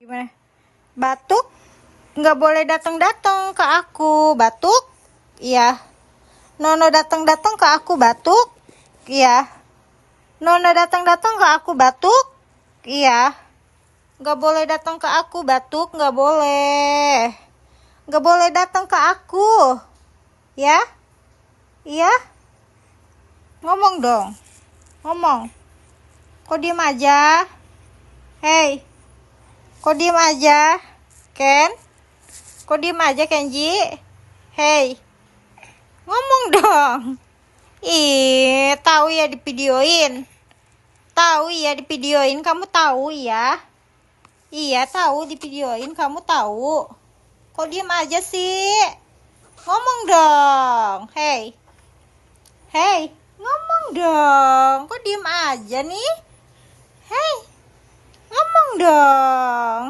Gimana? Batuk? Nggak boleh datang-datang ke aku. Batuk? Iya. Nono datang-datang ke aku batuk? Iya. Nono datang-datang ke aku batuk? Iya. Nggak boleh datang ke aku batuk, nggak boleh. Nggak boleh datang ke aku. Ya? Iya? Ngomong dong. Ngomong. Kok diem aja? Hei. Kok diem aja? Ken? Kok diem aja, Kenji? Hei. Ngomong dong. Ih, tahu ya di videoin. Tahu ya di videoin, kamu tahu ya? Iya, tahu di videoin, kamu tahu. Kok diem aja sih? Ngomong dong. Hei. Hei, ngomong dong. Kok diem aja nih? Hei. Ngomong dong.